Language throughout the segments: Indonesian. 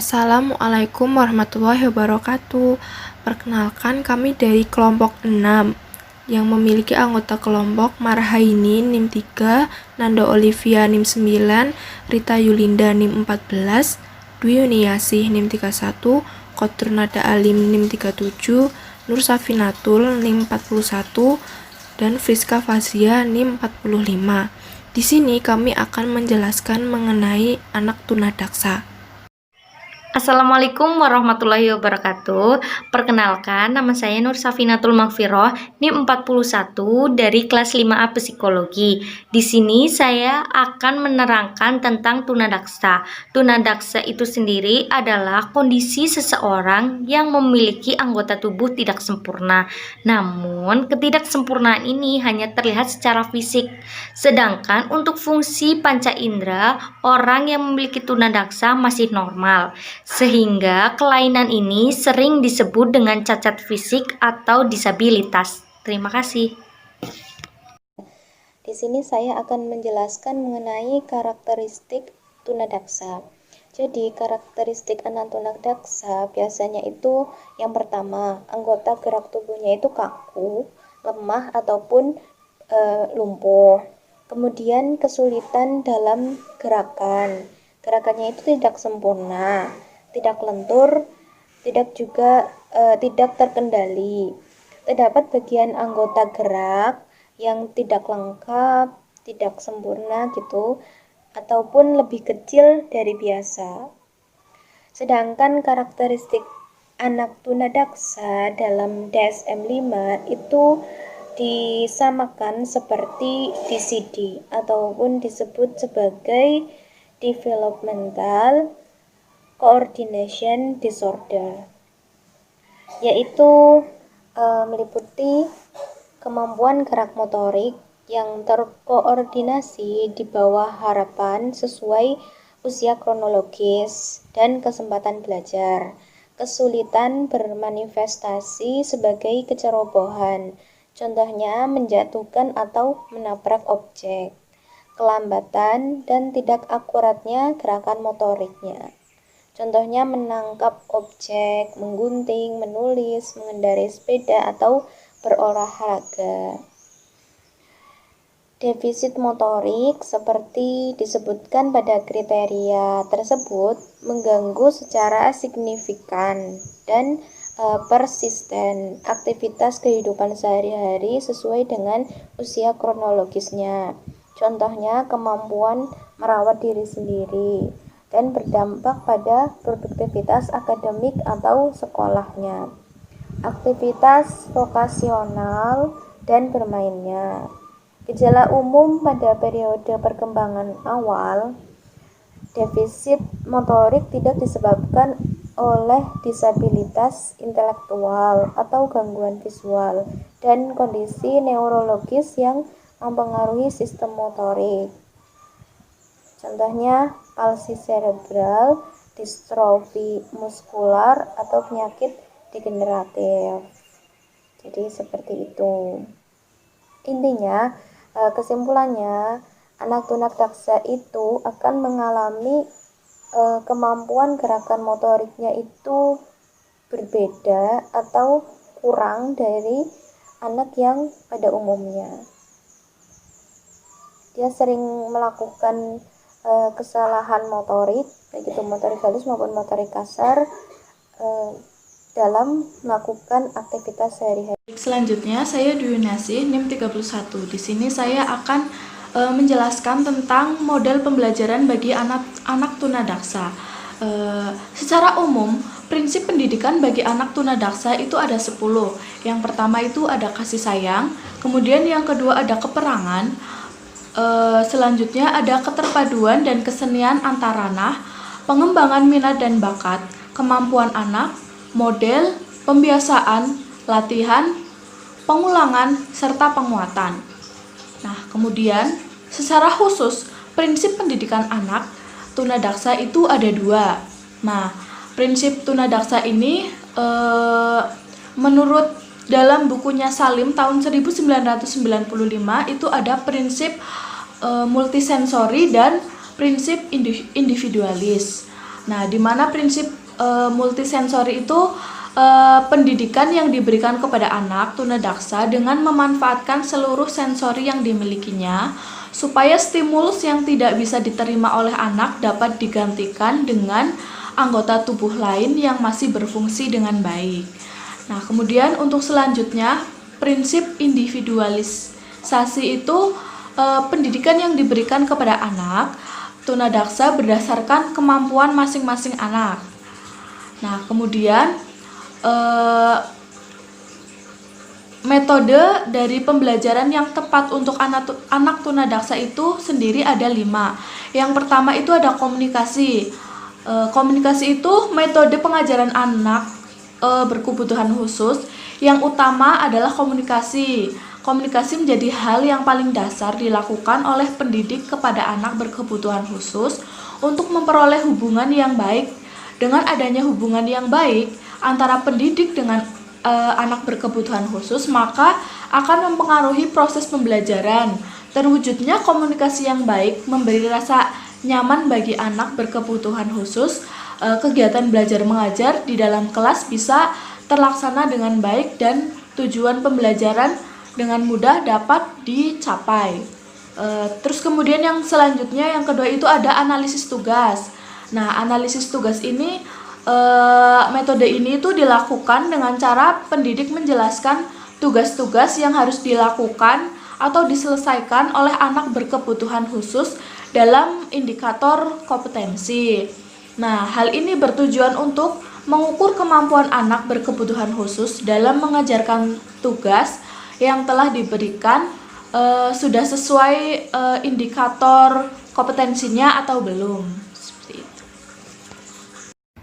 Assalamualaikum warahmatullahi wabarakatuh. Perkenalkan, kami dari kelompok 6 yang memiliki anggota kelompok Marhaini NIM 3, Nando Olivia NIM 9, Rita Yulinda NIM 14, Dwi Yuniasih NIM 31, Qadrunada Alim NIM 37, Nur Safinatul NIM 41, dan Friska Fazia NIM 45. Di sini kami akan menjelaskan mengenai anak tunadaksa. Assalamualaikum warahmatullahi wabarakatuh. Perkenalkan, nama saya Nur Safinatul Maghfirah, NIM 41 dari kelas 5A Psikologi. Di sini saya akan menerangkan tentang tunadaksa. Tunadaksa itu sendiri adalah kondisi seseorang yang memiliki anggota tubuh tidak sempurna. Namun, ketidaksempurnaan ini hanya terlihat secara fisik. Sedangkan untuk fungsi panca indera, orang yang memiliki tunadaksa masih normal. Sehingga kelainan ini sering disebut dengan cacat fisik atau disabilitas. Terima kasih. Di sini saya akan menjelaskan mengenai karakteristik tunadaksa. Jadi, karakteristik anak tunadaksa biasanya itu yang pertama, anggota gerak tubuhnya itu kaku, lemah ataupun lumpuh. Kemudian kesulitan dalam gerakan. Gerakannya itu tidak sempurna, tidak lentur, tidak terkendali. Terdapat bagian anggota gerak yang tidak lengkap, tidak sempurna gitu, ataupun lebih kecil dari biasa. Sedangkan karakteristik anak tunadaksa dalam DSM-5 itu disamakan seperti DCD ataupun disebut sebagai Developmental Coordination Disorder, yaitu meliputi kemampuan gerak motorik yang terkoordinasi di bawah harapan sesuai usia kronologis dan kesempatan belajar, kesulitan bermanifestasi sebagai kecerobohan, contohnya menjatuhkan atau menabrak objek, kelambatan dan tidak akuratnya gerakan motoriknya. Contohnya menangkap objek, menggunting, menulis, mengendarai sepeda, atau berolahraga. Defisit motorik seperti disebutkan pada kriteria tersebut mengganggu secara signifikan dan persisten aktivitas kehidupan sehari-hari sesuai dengan usia kronologisnya. Contohnya kemampuan merawat diri sendiri dan berdampak pada produktivitas akademik atau sekolahnya, aktivitas vokasional dan bermainnya. Gejala umum pada periode perkembangan awal, defisit motorik tidak disebabkan oleh disabilitas intelektual atau gangguan visual dan kondisi neurologis yang mempengaruhi sistem motorik. Contohnya palsi cerebral, distrofi muskular, atau penyakit degeneratif. Jadi seperti itu. Intinya, kesimpulannya, anak tunadaksa itu akan mengalami kemampuan gerakan motoriknya itu berbeda atau kurang dari anak yang pada umumnya. Dia sering melakukan kesalahan motorik, baik itu motorik halus maupun motorik kasar dalam melakukan aktivitas sehari-hari. Selanjutnya, saya Dwi Yuniasih NIM 31. Di sini saya akan menjelaskan tentang model pembelajaran bagi anak tunadaksa. Secara umum, prinsip pendidikan bagi anak tunadaksa itu ada 10. Yang pertama itu ada kasih sayang, kemudian yang kedua ada keperangan, selanjutnya ada keterpaduan dan kesenian antar ranah, pengembangan minat dan bakat, kemampuan anak, model, pembiasaan, latihan, pengulangan, serta penguatan. Nah, kemudian secara khusus prinsip pendidikan anak tunadaksa itu ada 2. Nah, prinsip tunadaksa ini menurut dalam bukunya Salim tahun 1995 itu ada prinsip multisensori dan prinsip individualis. Nah, di mana prinsip multisensori itu pendidikan yang diberikan kepada anak tunadaksa dengan memanfaatkan seluruh sensori yang dimilikinya supaya stimulus yang tidak bisa diterima oleh anak dapat digantikan dengan anggota tubuh lain yang masih berfungsi dengan baik. Nah, kemudian untuk selanjutnya, prinsip individualisasi itu pendidikan yang diberikan kepada anak tunadaksa berdasarkan kemampuan masing-masing anak. Nah, kemudian metode dari pembelajaran yang tepat untuk anak tunadaksa itu sendiri ada 5. Yang pertama itu ada komunikasi. Komunikasi itu metode pengajaran anak berkebutuhan khusus. Yang utama adalah komunikasi. Komunikasi menjadi hal yang paling dasar dilakukan oleh pendidik kepada anak berkebutuhan khusus untuk memperoleh hubungan yang baik. Dengan adanya hubungan yang baik antara pendidik dengan anak berkebutuhan khusus, maka akan mempengaruhi proses pembelajaran. Terwujudnya komunikasi yang baik memberi rasa nyaman bagi anak berkebutuhan khusus. Kegiatan belajar mengajar di dalam kelas bisa terlaksana dengan baik dan tujuan pembelajaran dengan mudah dapat dicapai. Terus kemudian yang selanjutnya, yang kedua itu ada analisis tugas. Nah, analisis tugas ini, metode ini itu dilakukan dengan cara pendidik menjelaskan tugas-tugas yang harus dilakukan atau diselesaikan oleh anak berkebutuhan khusus dalam indikator kompetensi. Nah, hal ini bertujuan untuk mengukur kemampuan anak berkebutuhan khusus dalam mengajarkan tugas yang telah diberikan sudah sesuai indikator kompetensinya atau belum. Seperti itu.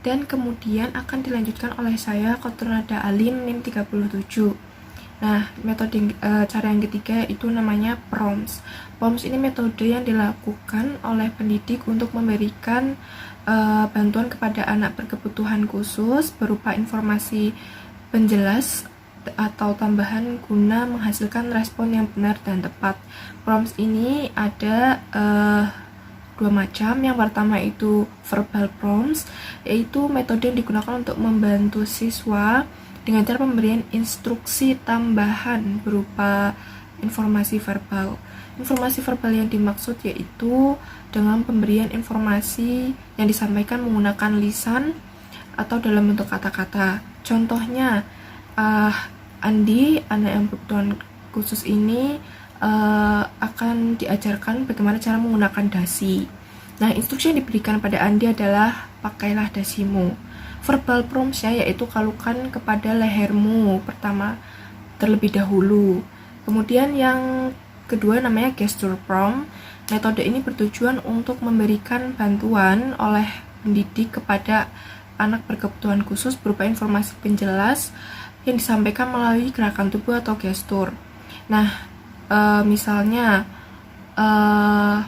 Dan kemudian akan dilanjutkan oleh saya, Dr. Nada Alim, NIM 37. Nah, metode cara yang ketiga itu namanya PROMS. PROMS ini metode yang dilakukan oleh pendidik untuk memberikan bantuan kepada anak berkebutuhan khusus berupa informasi penjelas atau tambahan guna menghasilkan respon yang benar dan tepat. PROMS ini ada 2 macam. Yang pertama itu verbal PROMS, yaitu metode yang digunakan untuk membantu siswa dengan cara pemberian instruksi tambahan berupa informasi verbal. Informasi verbal yang dimaksud yaitu dengan pemberian informasi yang disampaikan menggunakan lisan atau dalam bentuk kata-kata. Contohnya, Andi, anak yang berkebutuhan khusus ini akan diajarkan bagaimana cara menggunakan dasi. Nah, instruksi yang diberikan pada Andi adalah pakailah dasimu. Verbal prompts-nya yaitu kalukan kepada lehermu pertama terlebih dahulu. Kemudian yang kedua namanya gesture prompt. Metode ini bertujuan untuk memberikan bantuan oleh pendidik kepada anak berkebutuhan khusus berupa informasi penjelas yang disampaikan melalui gerakan tubuh atau gestur. Nah, misalnya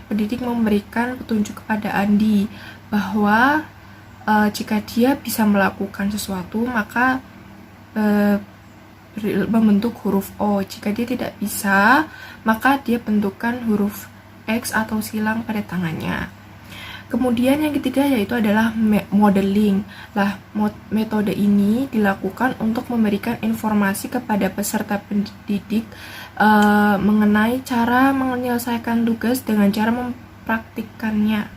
pendidik memberikan petunjuk kepada Andi bahwa jika dia bisa melakukan sesuatu maka membentuk huruf O. Jika dia tidak bisa, maka dia bentukkan huruf X atau silang pada tangannya. Kemudian yang ketiga yaitu adalah modeling. Metode ini dilakukan untuk memberikan informasi kepada peserta pendidik mengenai cara menyelesaikan tugas dengan cara mempraktikkannya.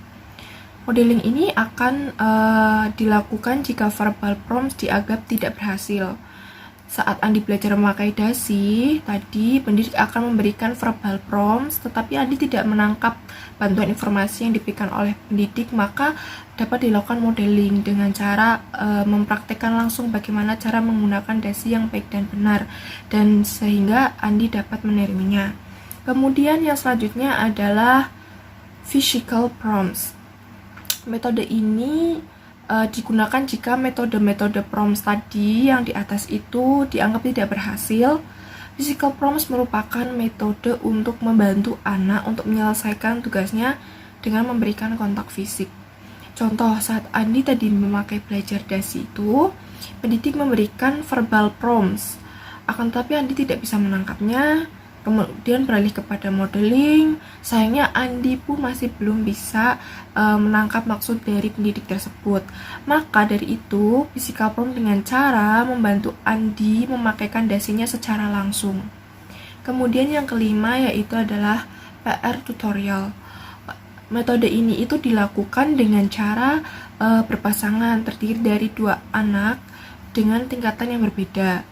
Modeling ini akan dilakukan jika verbal prompts dianggap tidak berhasil. Saat Andi belajar memakai dasi, tadi pendidik akan memberikan verbal prompts, tetapi Andi tidak menangkap bantuan informasi yang diberikan oleh pendidik, maka dapat dilakukan modeling dengan cara mempraktikkan langsung bagaimana cara menggunakan dasi yang baik dan benar, dan sehingga Andi dapat menerimanya. Kemudian yang selanjutnya adalah physical prompts. Metode ini digunakan jika metode-metode prompts tadi yang di atas itu dianggap tidak berhasil. Physical prompts merupakan metode untuk membantu anak untuk menyelesaikan tugasnya dengan memberikan kontak fisik. Contoh, saat Andi tadi memakai belajar dasi itu, pendidik memberikan verbal prompts. Akan tetapi Andi tidak bisa menangkapnya, kemudian beralih kepada modeling. Sayangnya Andi pun masih belum bisa menangkap maksud dari pendidik tersebut. Maka dari itu, physical prom dengan cara membantu Andi memakaikan dasinya secara langsung. Kemudian yang kelima yaitu adalah PR tutorial. Metode ini itu dilakukan dengan cara berpasangan, terdiri dari dua anak dengan tingkatan yang berbeda.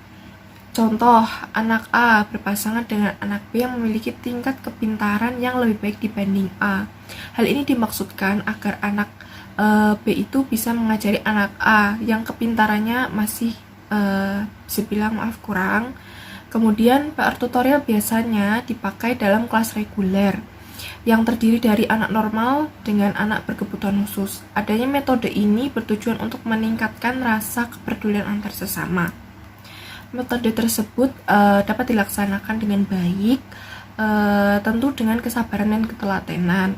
Contoh, anak A berpasangan dengan anak B yang memiliki tingkat kepintaran yang lebih baik dibanding A. Hal ini dimaksudkan agar anak B itu bisa mengajari anak A yang kepintarannya masih bisa bilang kurang. Kemudian PR tutorial biasanya dipakai dalam kelas reguler yang terdiri dari anak normal dengan anak berkebutuhan khusus. Adanya metode ini bertujuan untuk meningkatkan rasa kepedulian antar sesama. Metode tersebut dapat dilaksanakan dengan baik, tentu dengan kesabaran dan ketelatenan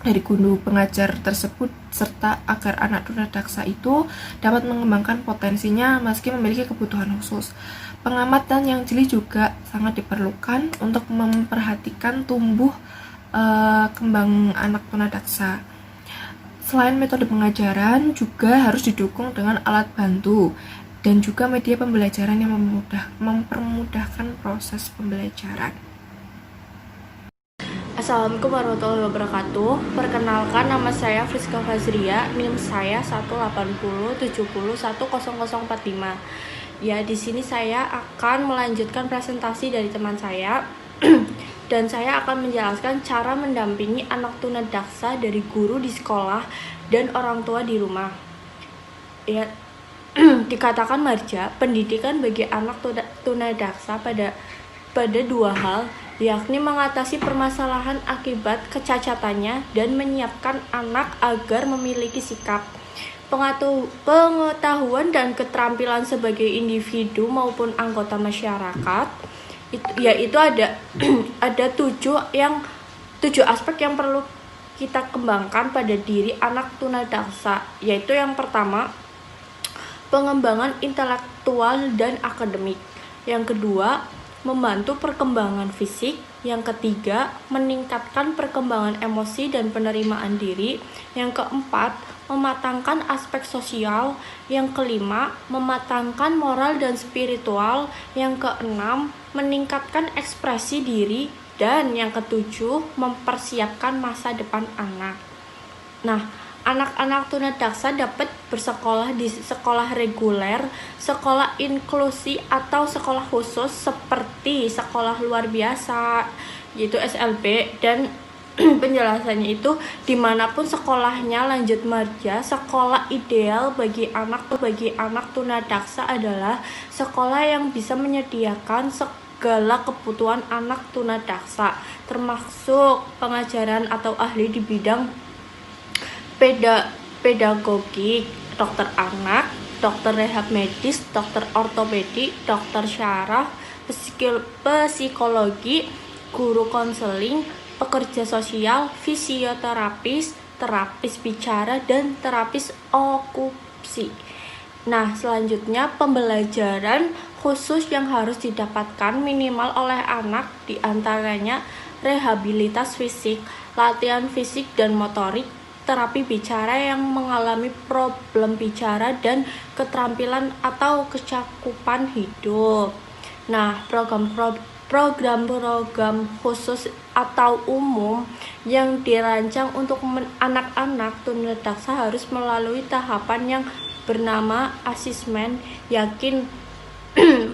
dari guru pengajar tersebut, serta agar anak tunadaksa itu dapat mengembangkan potensinya meski memiliki kebutuhan khusus. Pengamatan yang jeli juga sangat diperlukan untuk memperhatikan tumbuh kembang anak tunadaksa. Selain metode pengajaran, juga harus didukung dengan alat bantu dan juga media pembelajaran yang mempermudahkan proses pembelajaran. Assalamualaikum warahmatullahi wabarakatuh. Perkenalkan, nama saya Friska Fazria, NIM saya 18070010045. Ya, di sini saya akan melanjutkan presentasi dari teman saya dan saya akan menjelaskan cara mendampingi anak tunadaksa dari guru di sekolah dan orang tua di rumah. Ya, dikatakan marja, pendidikan bagi anak tunadaksa pada dua hal, yakni mengatasi permasalahan akibat kecacatannya dan menyiapkan anak agar memiliki sikap, pengetahuan dan keterampilan sebagai individu maupun anggota masyarakat. Yaitu ada ada tujuh aspek yang perlu kita kembangkan pada diri anak tunadaksa, yaitu yang pertama, pengembangan intelektual dan akademik. Yang kedua, membantu perkembangan fisik. Yang ketiga, meningkatkan perkembangan emosi dan penerimaan diri. Yang keempat, mematangkan aspek sosial. Yang kelima, mematangkan moral dan spiritual. Yang keenam, meningkatkan ekspresi diri. Dan yang ketujuh, mempersiapkan masa depan anak. Nah, anak-anak tunadaksa dapat bersekolah di sekolah reguler, sekolah inklusi atau sekolah khusus seperti sekolah luar biasa, yaitu SLB, dan penjelasannya itu dimanapun sekolahnya lanjut marja. Sekolah ideal bagi anak tunadaksa adalah sekolah yang bisa menyediakan segala kebutuhan anak tunadaksa, termasuk pengajaran atau ahli di bidang pedagogik, dokter anak, dokter rehab medis, dokter ortopedi, dokter syaraf, psikologi, guru konseling, pekerja sosial, fisioterapis, terapis bicara, dan terapis okupasi. Nah, selanjutnya pembelajaran khusus yang harus didapatkan minimal oleh anak diantaranya rehabilitas fisik, latihan fisik dan motorik, terapi bicara yang mengalami problem bicara, dan keterampilan atau kecakupan hidup. Nah, program-program khusus atau umum yang dirancang untuk anak-anak tunadaksa harus melalui tahapan yang bernama asesmen, yakin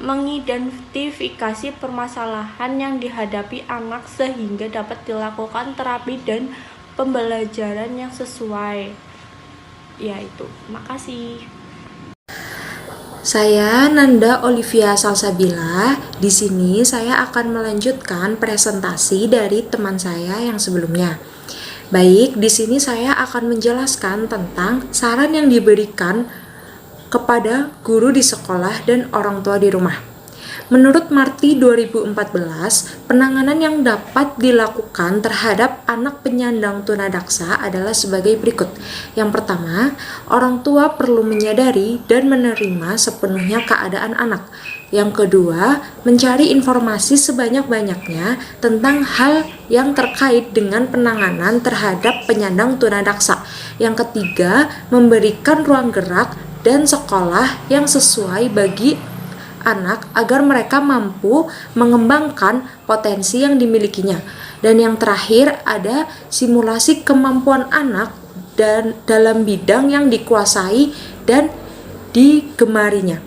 mengidentifikasi permasalahan yang dihadapi anak sehingga dapat dilakukan terapi dan pembelajaran yang sesuai. Yaitu, makasih. Saya Nanda Olivia Salsabila. Di sini saya akan melanjutkan presentasi dari teman saya yang sebelumnya. Baik, di sini saya akan menjelaskan tentang saran yang diberikan kepada guru di sekolah dan orang tua di rumah. Menurut Marti 2014, penanganan yang dapat dilakukan terhadap anak penyandang tunadaksa adalah sebagai berikut. Yang pertama, orang tua perlu menyadari dan menerima sepenuhnya keadaan anak. Yang kedua, mencari informasi sebanyak-banyaknya tentang hal yang terkait dengan penanganan terhadap penyandang tunadaksa. Yang ketiga, memberikan ruang gerak dan sekolah yang sesuai bagi anak agar mereka mampu mengembangkan potensi yang dimilikinya. Dan yang terakhir ada simulasi kemampuan anak dan dalam bidang yang dikuasai dan digemarinya.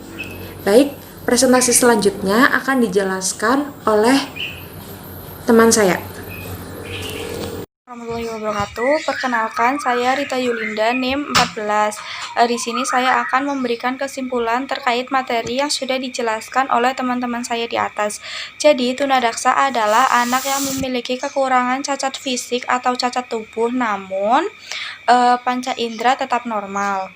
Baik, presentasi selanjutnya akan dijelaskan oleh teman saya. Warahmatullahi wabarakatuh. Perkenalkan, saya Rita Yulinda, NIM 14. Di sini saya akan memberikan kesimpulan terkait materi yang sudah dijelaskan oleh teman-teman saya di atas. Jadi, tunadaksa adalah anak yang memiliki kekurangan cacat fisik atau cacat tubuh, namun panca indera tetap normal.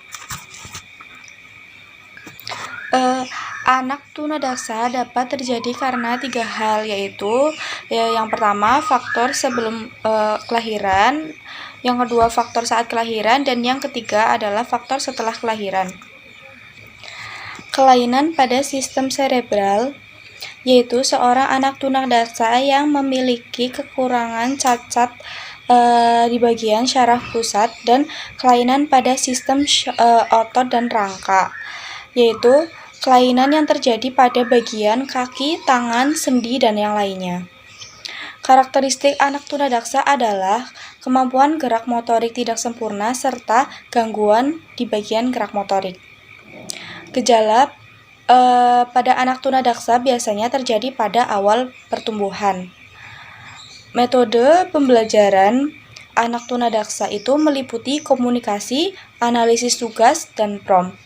Anak tunadaksa dapat terjadi karena 3 hal, yaitu yang pertama faktor sebelum kelahiran, yang kedua faktor saat kelahiran, dan yang ketiga adalah faktor setelah kelahiran. Kelainan pada sistem cerebral, yaitu seorang anak tunadaksa yang memiliki kekurangan cacat di bagian syaraf pusat, dan kelainan pada sistem otot dan rangka, yaitu kelainan yang terjadi pada bagian kaki, tangan, sendi, dan yang lainnya. Karakteristik anak tunadaksa adalah kemampuan gerak motorik tidak sempurna serta gangguan di bagian gerak motorik. Gejala pada anak tunadaksa biasanya terjadi pada awal pertumbuhan. Metode pembelajaran anak tunadaksa itu meliputi komunikasi, analisis tugas, dan prom.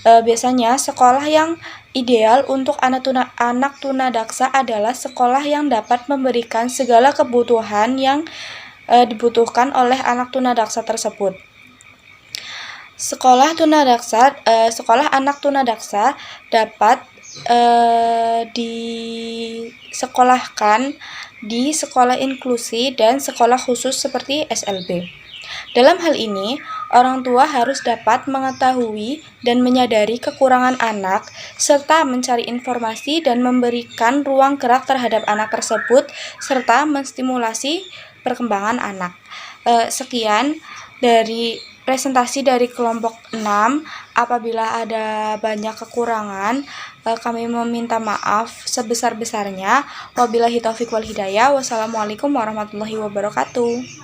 Biasanya sekolah yang ideal untuk anak tunadaksa adalah sekolah yang dapat memberikan segala kebutuhan yang dibutuhkan oleh anak tunadaksa tersebut. Sekolah anak tunadaksa dapat disekolahkan di sekolah inklusi dan sekolah khusus seperti SLB. Dalam hal ini, orang tua harus dapat mengetahui dan menyadari kekurangan anak, serta mencari informasi dan memberikan ruang gerak terhadap anak tersebut, serta menstimulasi perkembangan anak. Sekian dari presentasi dari kelompok 6. Apabila ada banyak kekurangan, kami meminta maaf sebesar-besarnya. Wabillahi taufiq wal hidayah. Wassalamualaikum warahmatullahi wabarakatuh.